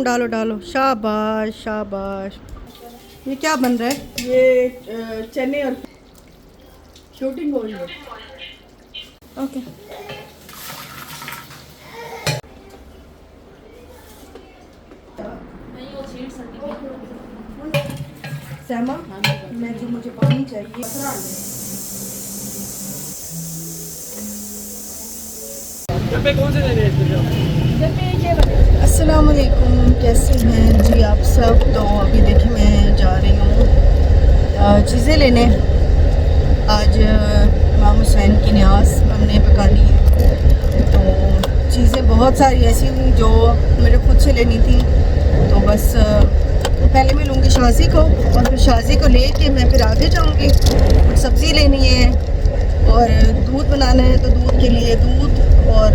डालो डालो, शाबाश शाबाश। ये क्या बन रहा है? ये चने और शूटिंग हो रही है। ओके। सहमा, मैं जो मुझे पानी चाहिए। कौन से अस्सलाम वालेकुम, कैसे हैं जी आप सब? तो अभी देखिए मैं जा रही हूँ चीज़ें लेने। आज इमाम हुसैन की न्यास हमने पका ली है, तो चीज़ें बहुत सारी ऐसी हुई जो मेरे खुद से लेनी थी। तो बस पहले मैं लूँगी शाजी को, और फिर शाजी को लेके मैं फिर आगे जाऊँगी। कुछ सब्ज़ी लेनी है और दूध बनाना है, तो दूध के लिए दूध और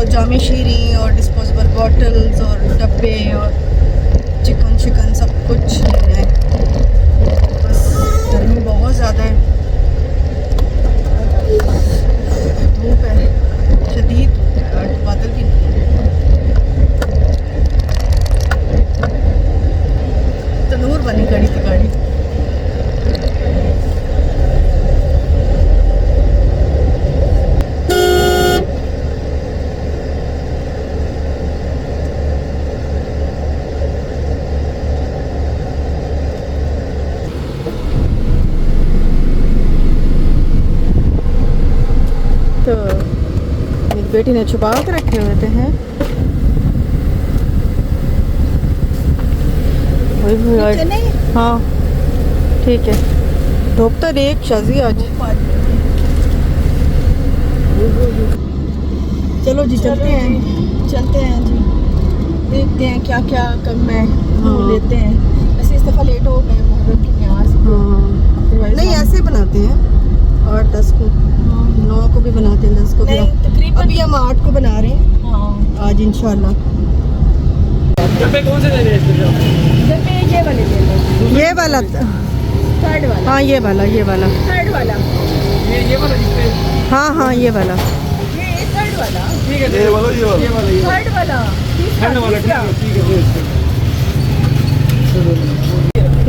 जामे शीरी और डिस्पोजेबल बॉटल्स और डब्बे और चिकन शिकन सब कुछ लेना है। बस गर्मी बहुत ज़्यादा है, धूप है, शदीद धूप है, आज बादल भी नहीं है। तंदूर बनी कड़ी थी गाड़ी। तो मेरी बेटी ने छुपा के रखे हुए थे हैं। हाँ ठीक है, धूप तो देख शाजी आज। चलो जी चलते हैं जी, देखते हैं क्या क्या कम है। लेते हैं। वैसे इस दफ़ा लेट हो गए मुहर्रम की न्याज़। नहीं ऐसे बनाते हैं 8-10 को, 9 को भी बनाते हैं, 10 को भी। अभी हम 8 को बना रहे हैं आज इंशाल्लाह। कौन से ले रहे हैं? ये वाले ले लो। ये वाला, थर्ड वाला। हाँ ये वाला, थर्ड वाला। ये वाला जिसपे। हाँ ये वाला। ये थर्ड वाला। ठीक है, ये वाला थर्ड वाला। ठीक है।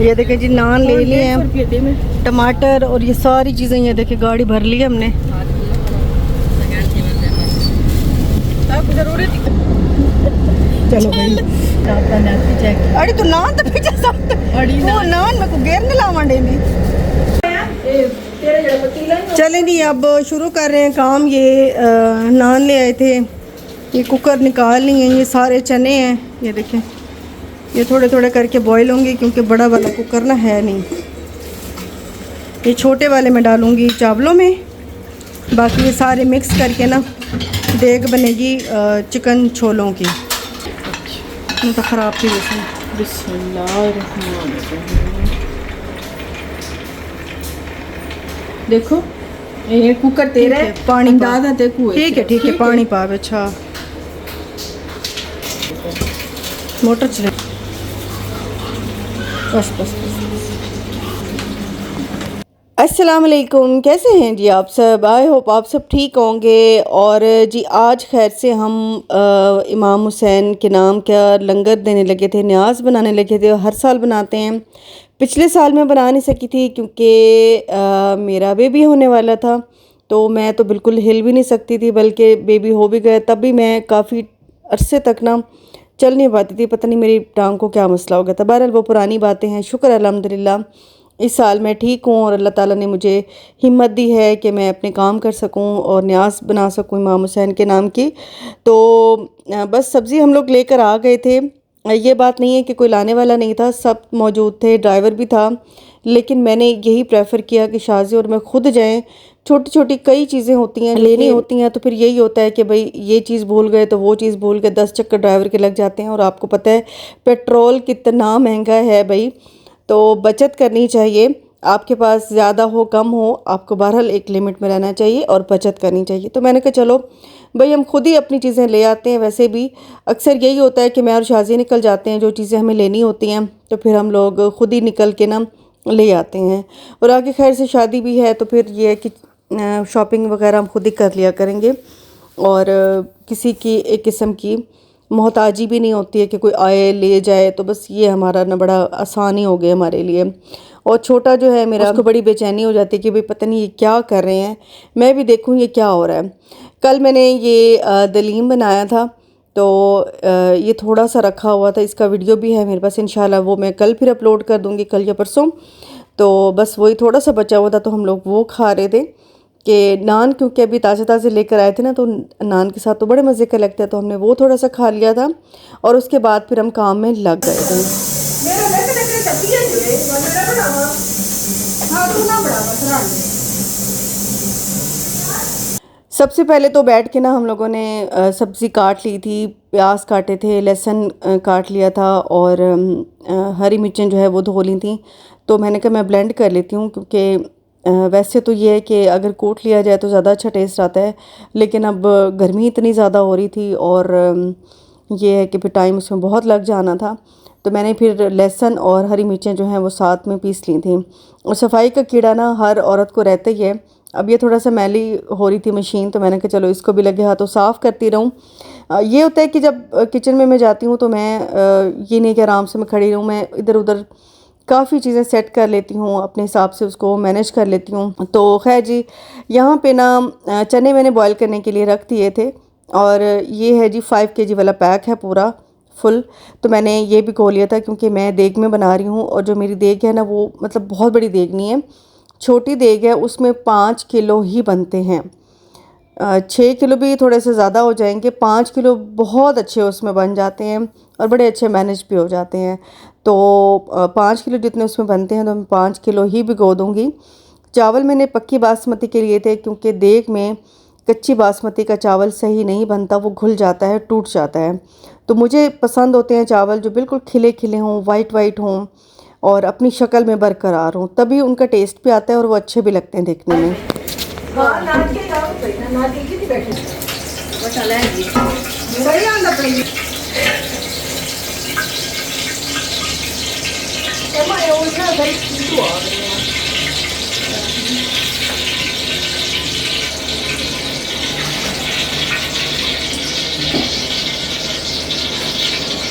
ये देखें जी, नान ले लिए हैं, टमाटर और ये सारी चीज़ें। ये देखें गाड़ी भर ली है हमने। चलो भाई, अड़ी तो नान तो पीछे सब वो नान में को गेर नहीं लावा डेली। चलें जी, अब शुरू कर रहे हैं काम। ये नान ले आए थे, ये कुकर निकाल लिए हैं। ये सारे चने हैं, ये देखें, ये थोड़े थोड़े करके बॉईल होंगे क्योंकि बड़ा वाला कुकर ना है नहीं। ये छोटे वाले में डालूंगी चावलों में, बाकी ये सारे मिक्स करके ना देग बनेगी चिकन छोलों की। तो ख़राब थी इसमें। देखो ये कुकर तेरा है, पानी दादा ते कुए। ठीक है पानी पा। अच्छा मोटर चले, बस। अस्सलाम वालेकुम, कैसे हैं जी आप सब? आई होप आप सब ठीक होंगे। और जी आज खैर से हम इमाम हुसैन के नाम का लंगर देने लगे थे, न्याज़ बनाने लगे थे। हर साल बनाते हैं। पिछले साल मैं बना नहीं सकी थी क्योंकि मेरा बेबी होने वाला था, तो मैं तो बिल्कुल हिल भी नहीं सकती थी, बल्कि बेबी हो भी गया तब भी मैं काफ़ी अरसे तक ना चल नहीं पाती थी। पता नहीं मेरी टांग को क्या मसला हो गया था। बहरहाल वो पुरानी बातें हैं। शुक्र अल्हम्दुलिल्लाह इस साल मैं ठीक हूँ और अल्लाह ताला ने मुझे हिम्मत दी है कि मैं अपने काम कर सकूँ और न्याज़ बना सकूँ इमाम हुसैन के नाम की। तो बस सब्ज़ी हम लोग लेकर आ गए थे। ये बात नहीं है कि कोई लाने वाला नहीं था, सब मौजूद थे, ड्राइवर भी था, लेकिन मैंने यही प्रेफर किया कि शाजी और मैं खुद जाएं। छोटी छोटी कई चीज़ें होती हैं, लेनी होती हैं, तो फिर यही होता है कि भाई ये चीज़ भूल गए तो वो चीज़ भूल गए, 10 चक्कर ड्राइवर के लग जाते हैं। और आपको पता है पेट्रोल कितना महंगा है भाई, तो बचत करनी चाहिए। आपके पास ज़्यादा हो कम हो, आपको बहरहाल एक लिमिट में रहना चाहिए और बचत करनी चाहिए। तो मैंने कहा चलो भाई हम खुद ही अपनी चीज़ें ले आते हैं। वैसे भी अक्सर यही होता है कि मैं और शाजी निकल जाते हैं, जो चीज़ें हमें लेनी होती हैं तो फिर हम लोग खुद ही निकल के ना ले आते हैं। और आगे खैर से शादी भी है, तो फिर ये है कि शॉपिंग वगैरह हम खुद ही कर लिया करेंगे और किसी की एक किस्म की मोहताजी भी नहीं होती है कि कोई आए ले जाए। तो बस ये हमारा ना बड़ा आसानी हो गया हमारे लिए। और छोटा जो है मेरा, उसको बड़ी बेचैनी हो जाती है कि भाई पता नहीं ये क्या कर रहे हैं, मैं भी देखूँ ये क्या हो रहा है। कल मैंने ये दलीम बनाया था, तो ये थोड़ा सा रखा हुआ था, इसका वीडियो भी है मेरे पास इंशाल्लाह, वो मैं कल फिर अपलोड कर दूँगी, कल या परसों। तो बस वही थोड़ा सा बचा हुआ था, तो हम लोग वो खा रहे थे कि नान, क्योंकि अभी ताज़े ताज़े लेकर आए थे ना, तो नान के साथ तो बड़े मज़े का लगता है, तो हमने वो थोड़ा सा खा लिया था और उसके बाद फिर हम काम में लग गए थे। सबसे पहले तो बैठ के ना हम लोगों ने सब्ज़ी काट ली थी, प्याज काटे थे, लहसुन काट लिया था और हरी मिर्चें जो है वो धो ली थी। तो मैंने कहा मैं ब्लेंड कर लेती हूँ, क्योंकि वैसे तो ये है कि अगर कूट लिया जाए तो ज़्यादा अच्छा टेस्ट आता है, लेकिन अब गर्मी इतनी ज़्यादा हो रही थी और ये है कि फिर टाइम उसमें बहुत लग जाना था, तो मैंने फिर लहसुन और हरी मिर्चें जो हैं वो साथ में पीस ली थी। और सफाई का कीड़ा ना हर औरत को रहता ही है। अब ये थोड़ा सा मैली हो रही थी मशीन, तो मैंने कहा चलो इसको भी लगे हाथों साफ़ करती रहूँ। ये होता है कि जब किचन में मैं जाती हूँ तो मैं ये नहीं कि आराम से मैं खड़ी रहूँ, मैं इधर उधर काफ़ी चीज़ें सेट कर लेती हूँ, अपने हिसाब से उसको मैनेज कर लेती हूँ। तो खैर जी, यहाँ पे ना चने मैंने बॉईल करने के लिए रख दिए थे और ये है जी 5 kg वाला पैक है पूरा फुल। तो मैंने ये भी खो लिया था, क्योंकि मैं देग में बना रही हूँ और जो मेरी देग है ना वो मतलब बहुत बड़ी देग नहीं है, छोटी देग है, उसमें 5 किलो ही बनते हैं। 6 किलो भी थोड़े से ज़्यादा हो जाएंगे, 5 किलो बहुत अच्छे उसमें बन जाते हैं और बड़े अच्छे मैनेज भी हो जाते हैं। तो 5 किलो जितने उसमें बनते हैं तो मैं 5 किलो ही भिगो दूँगी। चावल मैंने पक्की बासमती के लिए थे, क्योंकि देग में कच्ची बासमती का चावल सही नहीं बनता, वो घुल जाता है, टूट जाता है। तो मुझे पसंद होते हैं चावल जो बिल्कुल खिले खिले हों, वाइट वाइट हों और अपनी शक्ल में बरकरार हों, तभी उनका टेस्ट भी आता है और वो अच्छे भी लगते हैं देखने में। हाँ नाच के जाओ भाई ना, नाच के कितनी बैठे बता लेंगे बड़ी आंदा पड़ेगी हमारे उल्टा भाई तू आ गया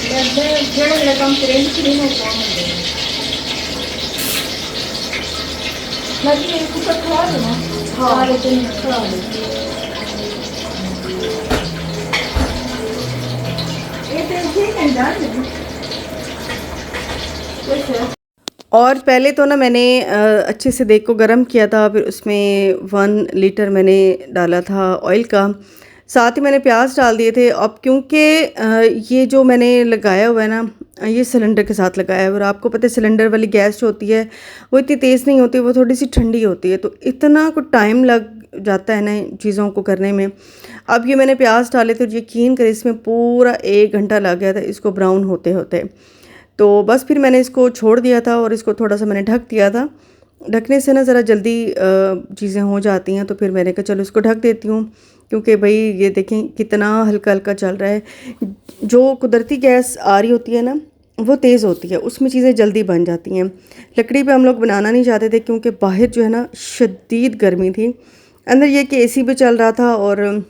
मैं जेड़े लगम ट्रेन की नहीं हो लगी है कुछ खा लो ना। हाँ लेकिन खा लो ये तो ठीक है जान और पहले तो ना मैंने अच्छे से देग को गर्म किया था, फिर उसमें 1 लीटर मैंने डाला था ऑयल का, साथ ही मैंने प्याज डाल दिए थे। अब क्योंकि ये जो मैंने लगाया हुआ है ना, ये सिलेंडर के साथ लगाया है और आपको पता है सिलेंडर वाली गैस जो होती है वो इतनी तेज़ नहीं होती, वो थोड़ी सी ठंडी होती है, तो इतना कुछ टाइम लग जाता है ना इन चीज़ों को करने में। अब ये मैंने प्याज डाले थे और यकीन करें इसमें पूरा 1 घंटा लग गया था इसको ब्राउन होते होते। तो बस फिर मैंने इसको छोड़ दिया था और इसको थोड़ा सा मैंने ढक दिया था। ढकने से ना ज़रा जल्दी चीज़ें हो जाती हैं, तो फिर मैंने कहा चलो इसको ढक देती हूँ, क्योंकि भाई ये देखें कितना हल्का हल्का चल रहा है। जो कुदरती गैस आ रही होती है ना वो तेज़ होती है, उसमें चीज़ें जल्दी बन जाती हैं। लकड़ी पे हम लोग बनाना नहीं चाहते थे, क्योंकि बाहर जो है ना शदीद गर्मी थी, अंदर ये कि एसी भी चल रहा था और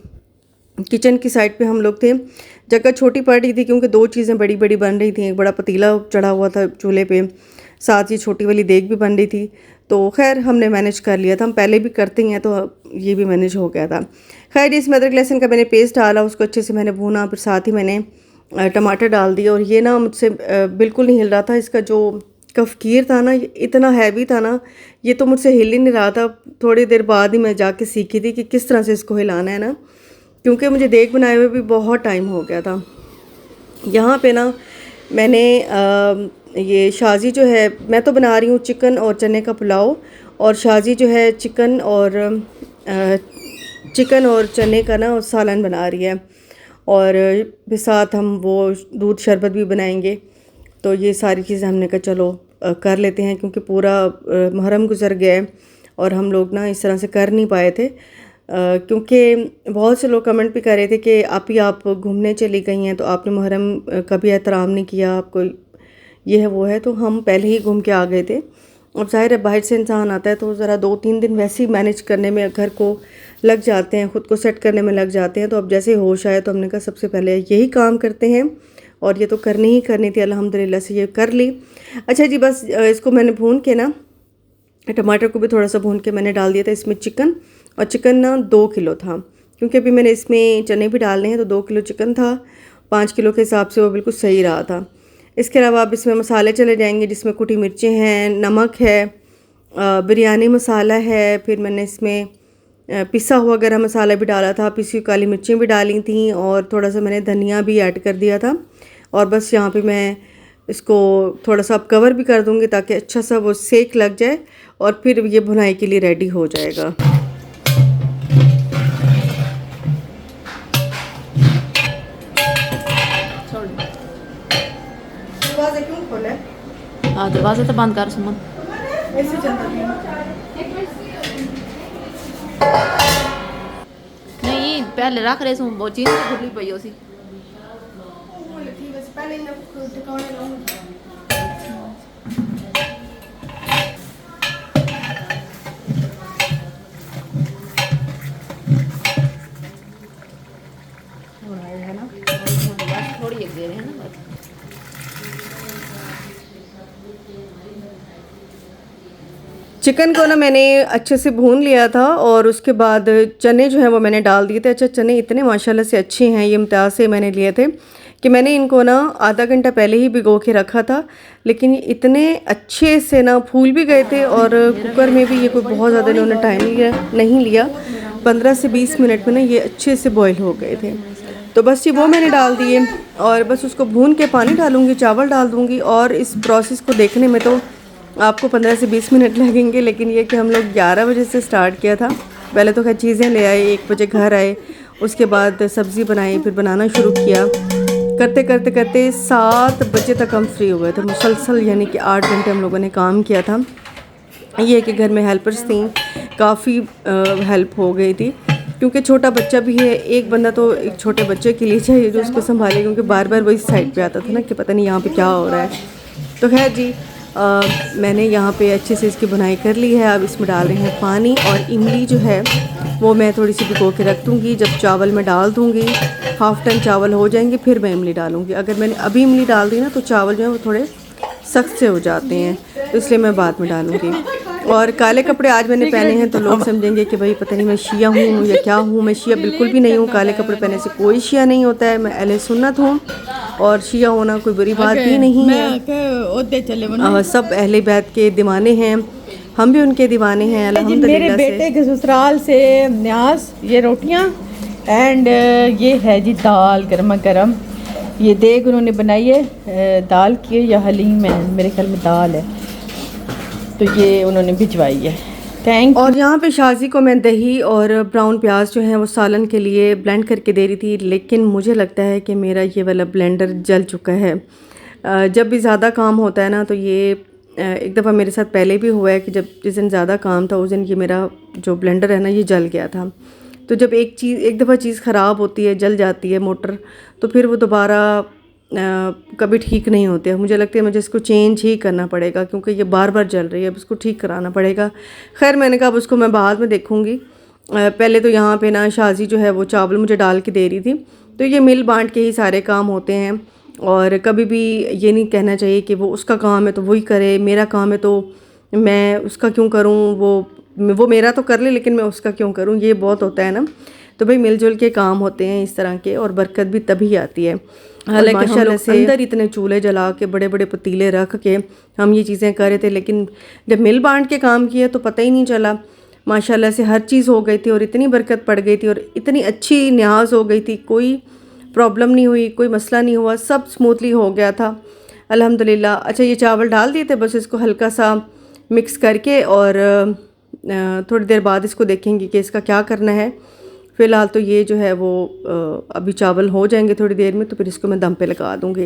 किचन की साइड पे हम लोग थे। जगह छोटी पड़ रही थी क्योंकि 2 चीज़ें बड़ी बड़ी बन रही थी, एक बड़ा पतीला चढ़ा हुआ था चूल्हे पे, साथ ही छोटी वाली देग भी बन रही थी। तो खैर हमने मैनेज कर लिया था, हम पहले भी करते ही हैं तो ये भी मैनेज हो गया था। खैर इसमें अदरक लहसुन का मैंने पेस्ट डाला, उसको अच्छे से मैंने भूना, फिर साथ ही मैंने टमाटर डाल दिया। और ये ना मुझसे बिल्कुल नहीं हिल रहा था, इसका जो कफ़कीर था ना इतना हैवी था ना, ये तो मुझसे हिल ही नहीं रहा था। थोड़ी देर बाद ही मैं जाके सीखी थी कि किस तरह से इसको हिलाना है ना, क्योंकि मुझे देग बनाए हुए भी बहुत टाइम हो गया था। यहाँ पे ना मैंने ये शाजी जो है, मैं तो बना रही हूँ चिकन और चने का पुलाव, और शाजी जो है चिकन और चने का ना सालन बना रही है, और फिर साथ हम वो दूध शरबत भी बनाएंगे। तो ये सारी चीज़ें हमने कहा चलो कर लेते हैं, क्योंकि पूरा मुहर्रम गुजर गया है और हम लोग ना इस तरह से कर नहीं पाए थे। क्योंकि बहुत से लोग कमेंट भी कर रहे थे कि आप घूमने चली गई हैं तो आपने मुहर्रम का भी एहतराम नहीं किया, आपको ये है वो है। तो हम पहले ही घूम के आ गए थे अब ज़ाहिर है बाहर से इंसान आता है तो ज़रा 2-3 दिन वैसे ही मैनेज करने में घर को लग जाते हैं, ख़ुद को सेट करने में लग जाते हैं। तो अब जैसे होश आया तो हमने कहा सबसे पहले यही काम करते हैं, और ये तो करनी ही करनी थी, अल्हम्दुलिल्लाह से ये कर ली। अच्छा जी, बस इसको मैंने भून के ना, टमाटर को भी थोड़ा सा भून के मैंने डाल दिया था इसमें चिकन, और चिकन ना 2 किलो था, क्योंकि अभी मैंने इसमें चने भी डालने हैं, तो 2 किलो चिकन था, 5 किलो के हिसाब से वो बिल्कुल सही रहा था। इसके अलावा अब इसमें मसाले चले जाएंगे, जिसमें कुटी मिर्चें हैं, नमक है, बिरयानी मसाला है, फिर मैंने इसमें पिसा हुआ गरम मसाला भी डाला था, पिसी हुई काली मिर्चें भी डाली थी, और थोड़ा सा मैंने धनिया भी ऐड कर दिया था। और बस यहाँ पे मैं इसको थोड़ा सा अब कवर भी कर दूँगी ताकि अच्छा सा वो सेक लग जाए, और फिर ये भुनाई के लिए रेडी हो जाएगा। दरवाज़ा क्यों खोला है? हाँ, दरवाज़ा तो बंद कर सुमन। ऐसे चलता नहीं। नहीं, पहले रख रहे सुन, वो चीज़ तो खुली पई होसी। थोड़ी एक दे रहे हैं ना बस। चिकन को ना मैंने अच्छे से भून लिया था, और उसके बाद चने जो हैं वो मैंने डाल दिए थे। अच्छा, चने इतने माशाल्लाह से अच्छे हैं, ये इम्तियाज़ से मैंने लिए थे कि मैंने इनको ना आधा घंटा पहले ही भिगो के रखा था, लेकिन ये इतने अच्छे से ना फूल भी गए थे, और कुकर में भी ये कोई बहुत ज़्यादा इन्होंने टाइम नहीं लिया, 15 से 20 मिनट में ना ये अच्छे से बॉयल हो गए थे। तो बस ये वो मैंने डाल दिए, और बस उसको भून के पानी डालूँगी, चावल डाल दूँगी, और इस प्रोसेस को देखने में तो आपको 15 से 20 मिनट लगेंगे, लेकिन ये कि हम लोग 11 बजे से स्टार्ट किया था। पहले तो खैर चीज़ें ले आए, 1 बजे घर आए, उसके बाद सब्ज़ी बनाई, फिर बनाना शुरू किया, करते करते करते 7 बजे तक हम फ्री हो गए थे मुसलसल, यानी कि 8 घंटे हम लोगों ने काम किया था। ये है कि घर में हेल्पर्स थी, काफ़ी हेल्प हो गई थी, क्योंकि छोटा बच्चा भी है, एक बंदा तो एक छोटे बच्चे के लिए चाहिए जो उसको संभाले, क्योंकि बार बार वही साइड पे आता था ना कि पता नहीं यहाँ पे क्या हो रहा है। तो खैर जी, मैंने यहाँ पे अच्छे से इसकी बुनाई कर ली है। अब इसमें डाल रहे हैं पानी, और इमली जो है वो मैं थोड़ी सी भिगो के रख दूँगी, जब चावल में डाल दूँगी, हाफ़ टन चावल हो जाएंगे फिर मैं इमली डालूँगी। अगर मैंने अभी इमली डाल दी ना तो चावल जो है वो थोड़े सख्त से हो जाते हैं, तो इसलिए मैं बाद में डालूँगी। और काले कपड़े आज मैंने पहने हैं तो लोग समझेंगे कि भाई पता नहीं मैं शिया हूँ या क्या हूँ। मैं शिया बिल्कुल भी नहीं हूँ, काले कपड़े पहनने से कोई शिया नहीं होता है। मैं अहले सुन्नत हूँ, और शिया होना कोई बुरी बात भी नहीं है। सब अहले बैत के दीवाने हैं, हम भी उनके दीवाने हैं अल्हम्दुलिल्लाह मेरे बेटे के ससुराल से न्याज, ये रोटियां एंड ये है जी दाल गर्मा गर्म। ये देग उन्होंने बनाई है दाल की, या हलीम है, मेरे ख्याल में दाल है, तो ये उन्होंने भिजवाई है। थैंक। और यहाँ पे शाजी को मैं दही और ब्राउन प्याज जो है वो सालन के लिए ब्लेंड करके दे रही थी, लेकिन मुझे लगता है कि मेरा ये वाला ब्लेंडर जल चुका है। जब भी ज़्यादा काम होता है ना तो ये एक दफ़ा मेरे साथ पहले भी हुआ है कि जब जिस दिन ज़्यादा काम था उस दिन ये मेरा जो ब्लेंडर है ना ये जल गया था। तो जब एक दफ़ा चीज़ ख़राब होती है, जल जाती है मोटर, तो फिर वो दोबारा कभी ठीक नहीं होते। मुझे लगता है मुझे इसको चेंज ही करना पड़ेगा, क्योंकि ये बार बार जल रही है, अब इसको ठीक कराना पड़ेगा। खैर मैंने कहा अब उसको मैं बाद में देखूँगी। पहले तो यहाँ पे ना शाजी जो है वो चावल मुझे डाल के दे रही थी। तो ये मिल बांट के ही सारे काम होते हैं, और कभी भी ये नहीं कहना चाहिए कि वो उसका काम है तो वही करे, मेरा काम है तो मैं उसका क्यों करूँ, वो मेरा तो कर ले लेकिन मैं उसका क्यों करूँ, ये बहुत होता है ना। तो भाई मिलजुल के काम होते हैं इस तरह के, और बरकत भी तभी आती है। हालांकि माशाल्लाह से अंदर इतने चूल्हे जला के बड़े बड़े पतीले रख के हम ये चीज़ें कर रहे थे, लेकिन जब मिल बांट के काम किया तो पता ही नहीं चला। माशाल्लाह से हर चीज़ हो गई थी, और इतनी बरकत पड़ गई थी, और इतनी अच्छी न्याज हो गई थी, कोई प्रॉब्लम नहीं हुई, कोई मसला नहीं हुआ, सब स्मूथली हो गया था अल्हम्दुलिल्लाह। अच्छा, ये चावल डाल दिए थे, बस इसको हल्का सा मिक्स करके, और थोड़ी देर बाद इसको देखेंगे कि इसका क्या करना है। फ़िलहाल तो ये जो है वो अभी चावल हो जाएंगे थोड़ी देर में, तो फिर इसको मैं दम पे लगा दूँगी।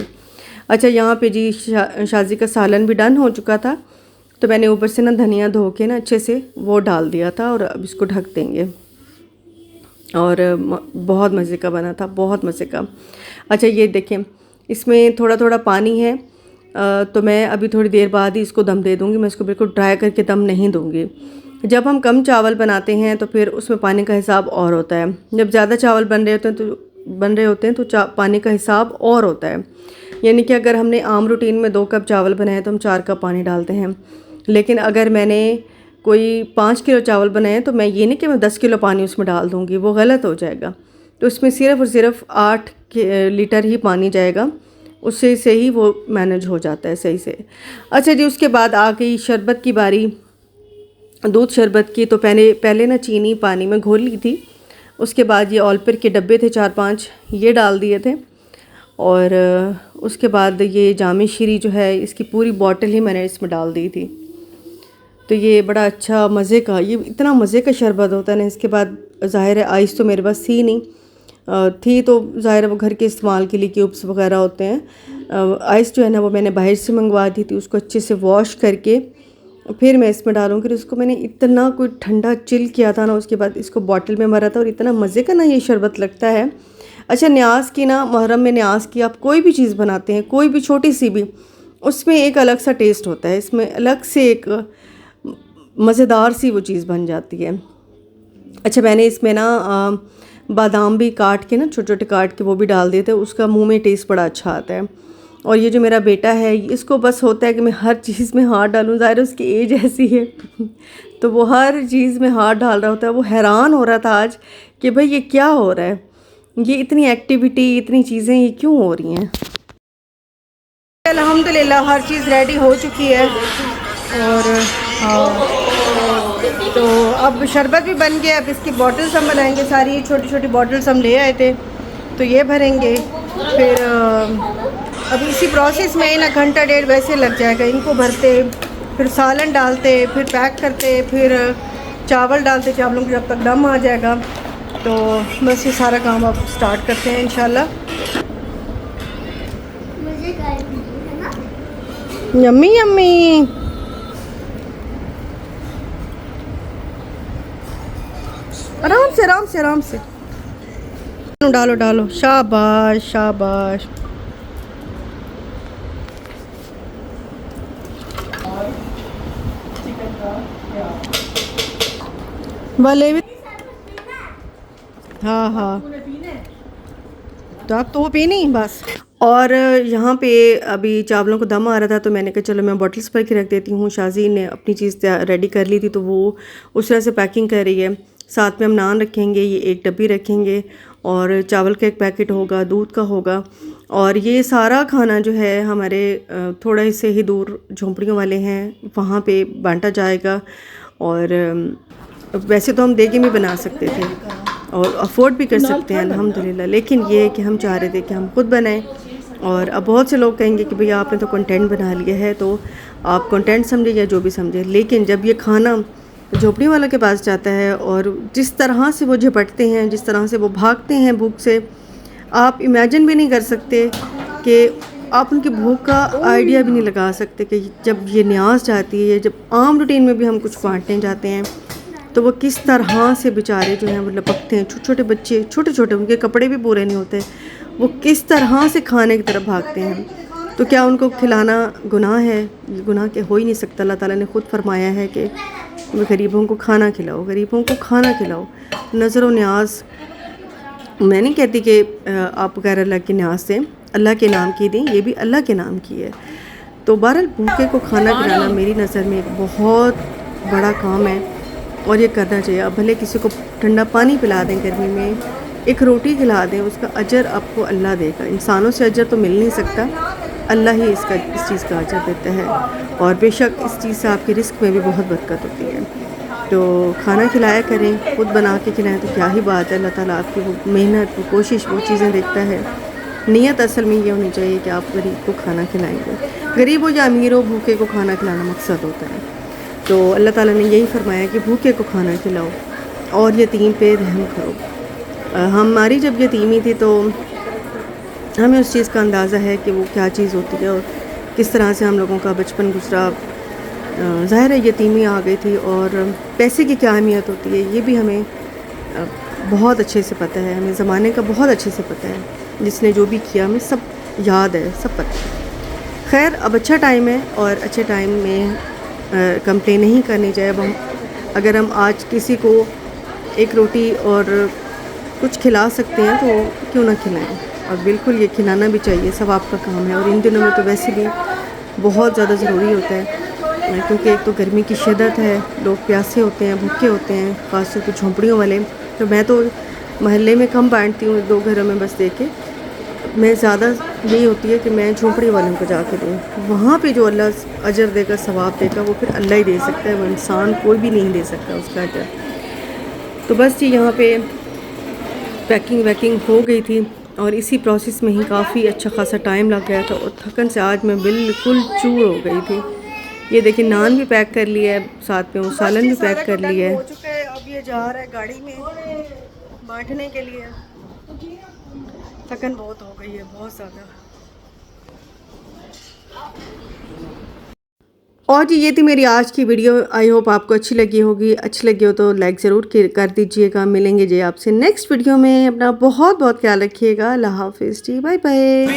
अच्छा, यहाँ पे जी शाजी का सालन भी डन हो चुका था, तो मैंने ऊपर से ना धनिया धो के ना अच्छे से वो डाल दिया था, और अब इसको ढक देंगे। और बहुत मज़े का बना था, बहुत मज़े का। अच्छा, ये देखें इसमें थोड़ा थोड़ा पानी है, तो मैं अभी थोड़ी देर बाद ही इसको दम दे दूँगी। मैं इसको बिल्कुल ड्राई करके दम नहीं दूँगी। जब हम कम चावल बनाते हैं तो फिर उसमें पानी का हिसाब और होता है। जब ज़्यादा चावल बन रहे होते हैं तो पानी का हिसाब और होता है। यानी कि अगर हमने आम रूटीन में 2 कप चावल बनाए तो हम 4 कप पानी डालते हैं। लेकिन अगर मैंने कोई 5 किलो चावल बनाए तो मैं ये नहीं कि मैं 10 किलो पानी उसमें डाल दूँगी, वो गलत हो जाएगा। तो उसमें सिर्फ़ और सिर्फ 8 लीटर ही पानी जाएगा, उससे से ही वो मैनेज हो जाता है सही से। अच्छा जी, उसके बाद आ गई शरबत की बारी, दूध शरबत की। तो पहले ना चीनी पानी में घोल ली थी। उसके बाद ये ऑलपिर के डब्बे थे 4-5, ये डाल दिए थे। और उसके बाद ये जामे शीरी जो है, इसकी पूरी बॉटल ही मैंने इसमें डाल दी थी। तो ये बड़ा अच्छा मज़े का, ये इतना मज़े का शरबत होता है ना। इसके बाद ज़ाहिर है आइस तो मेरे पास थी नहीं, थी तो ज़ाहिर है वो घर के इस्तेमाल के लिए क्यूब्स वगैरह होते हैं। आइस जो है ना वो मैंने बाहर से मंगवा दी थी। उसको अच्छे से वॉश करके फिर मैं इसमें डालूँगी। उसको मैंने इतना कोई ठंडा चिल किया था ना, उसके बाद इसको बॉटल में भरा था और इतना मज़े का ना ये शरबत लगता है। अच्छा, न्याज़ की ना, मुहर्रम में न्याज़ की आप कोई भी चीज़ बनाते हैं, कोई भी छोटी सी भी, उसमें एक अलग सा टेस्ट होता है। इसमें अलग से एक मज़ेदार सी वो चीज़ बन जाती है। अच्छा, मैंने इसमें ना बादाम भी काट के ना, छोटे छोटे काट के वो भी डाल देते हैं। उसका मुंह में टेस्ट बड़ा अच्छा आता है। और ये जो मेरा बेटा है, इसको बस होता है कि मैं हर चीज़ में हाथ डालूं। ज़ाहिर है उसकी एज ऐसी है तो वो हर चीज़ में हाथ डाल रहा होता है। वो हैरान हो रहा था आज कि भाई ये क्या हो रहा है, ये इतनी एक्टिविटी, इतनी चीज़ें ये क्यों हो रही हैं। अल्हम्दुलिल्लाह हर चीज़ रेडी हो चुकी है। और हाँ, तो अब शरबत भी बन गया। अब इसकी बॉटल्स हम बनाएंगे, सारी छोटी छोटी बॉटल्स हम ले आए थे तो ये भरेंगे। फिर अब इसी प्रोसेस में ना घंटा डेढ़ वैसे लग जाएगा। इनको भरते, फिर सालन डालते, फिर पैक करते, फिर चावल डालते, चावलों को जब तक दम आ जाएगा। तो बस ये सारा काम अब स्टार्ट करते हैं इंशाल्लाह। Yummy yummy. आराम से आराम से आराम से डालो डालो। शाबाश शाबाश। वाले भी, हाँ हाँ, तो आप तो वो पी नहीं बस। और यहाँ पे अभी चावलों को दम आ रहा था तो मैंने कहा चलो मैं बॉटल्स भर के रख देती हूँ। शाजी ने अपनी चीज़ रेडी कर ली थी तो वो उस तरह से पैकिंग कर रही है। साथ में हम नान रखेंगे, ये एक डब्बी रखेंगे और चावल का एक पैकेट होगा, दूध का होगा। और ये सारा खाना जो है हमारे थोड़ा से ही दूर झोंपड़ियों वाले हैं, वहाँ पे बांटा जाएगा। और वैसे तो हम देगे में बना सकते थे और अफोर्ड भी कर सकते हैं अल्हम्दुलिल्लाह, लेकिन ये है कि हम चाह रहे थे कि हम खुद बनाएं। और अब बहुत से लोग कहेंगे कि भैया आपने तो कंटेंट बना लिया है, तो आप कंटेंट समझे या जो भी समझे, लेकिन जब ये खाना झोपड़ी वालों के पास जाता है और जिस तरह से वो झपटते हैं, जिस तरह से वो भागते हैं भूख से, आप इमेजिन भी नहीं कर सकते कि आप उनकी भूख का आइडिया भी नहीं लगा सकते कि जब ये न्याज़ जाती है, जब आम रूटीन में भी हम कुछ बांटने जाते हैं तो वो किस तरह से बेचारे जो हैं वो लपकते हैं। छोटे छोटे बच्चे, छोटे छोटे, उनके कपड़े भी पूरे नहीं होते, वो किस तरह से खाने की तरफ भागते हैं। तो क्या उनको खिलाना गुनाह है? ये गुनाह के हो ही नहीं सकता। अल्लाह ताला ने ख़ुद फरमाया है कि गरीबों को खाना खिलाओ, गरीबों को खाना खिलाओ। नज़र व न्याज, मैं नहीं कहती कि आप गैर अल्लाह के न्याज से अल्लाह के नाम की दें, ये भी अल्लाह के नाम की है। तो बहरहाल भूखे को खाना खिलाना मेरी नज़र में एक बहुत बड़ा काम है और ये करना चाहिए। अब भले किसी को ठंडा पानी पिला दें गर्मी में, एक रोटी खिला दें, उसका अजर आपको अल्लाह देगा। इंसानों से अजर तो मिल नहीं सकता, अल्लाह ही इस चीज़ का अजर देता है। और बेशक इस चीज़ से आपके रिस्क में भी बहुत बरकत होती है। तो खाना खिलाया करें, खुद बना के खिलाएं तो क्या ही बात है। अल्लाह ताला आपकी वो मेहनत, वो कोशिश, वो चीज़ें देखता है। नीयत असल में ये होनी चाहिए कि आप गरीब को खाना खिलाएंगे। गरीब हो या अमीर हो, भूखे को खाना खिलाना मकसद होता है। तो अल्लाह ताला ने यही फरमाया कि भूखे को खाना खिलाओ और यतीम पे रहम करो। हमारी जब यतीमी थी तो हमें उस चीज़ का अंदाज़ा है कि वो क्या चीज़ होती है और किस तरह से हम लोगों का बचपन गुजरा। ज़ाहिर है यतीमी आ गई थी और पैसे की क्या अहमियत होती है ये भी हमें बहुत अच्छे से पता है। हमें ज़माने का बहुत अच्छे से पता है, जिसने जो भी किया हमें सब याद है, सब पता है। खैर अब अच्छा टाइम है और अच्छे टाइम में कंप्लेन नहीं करनी चाहिए। अब अगर हम आज किसी को एक रोटी और कुछ खिला सकते हैं तो क्यों ना खिलाएं, और बिल्कुल ये खिलाना भी चाहिए, सब आपका काम है। और इन दिनों में तो वैसे भी बहुत ज़्यादा ज़रूरी होता है, क्योंकि एक तो गर्मी की शिद्दत है, लोग प्यासे होते हैं, भूखे होते हैं, ख़ासतौर पर झोंपड़ियों वाले। तो मैं तो महल्ले में कम बांटती हूँ, 2 घरों में बस दे के। मैं ज़्यादा यही होती है कि मैं झोंपड़ी वालों को जाके दूँ, वहाँ पे जो अल्लाह अजर देगा, सवाब देगा, वो फिर अल्लाह ही दे सकता है, वो इंसान कोई भी नहीं दे सकता उसका अजर। तो बस जी यहाँ पे पैकिंग वैकिंग हो गई थी और इसी प्रोसेस में ही काफ़ी अच्छा खासा टाइम लग गया था और थकन से आज मैं बिल्कुल चूर हो गई थी। ये देखिए नान भी पैक कर लिया है, साथ में वो सालन भी पैक कर लिया है। हो चुका है, अब ये जा रहा है गाड़ी में बांटने के लिए। थकन बहुत हो गई है, बहुत ज़्यादा। और जी ये थी मेरी आज की वीडियो। आई होप आपको अच्छी लगी होगी। अच्छी लगी हो तो लाइक ज़रूर कर दीजिएगा। मिलेंगे जी आपसे नेक्स्ट वीडियो में। अपना बहुत बहुत ख्याल रखिएगा। अल्लाह हाफिज़ जी, बाय बाय।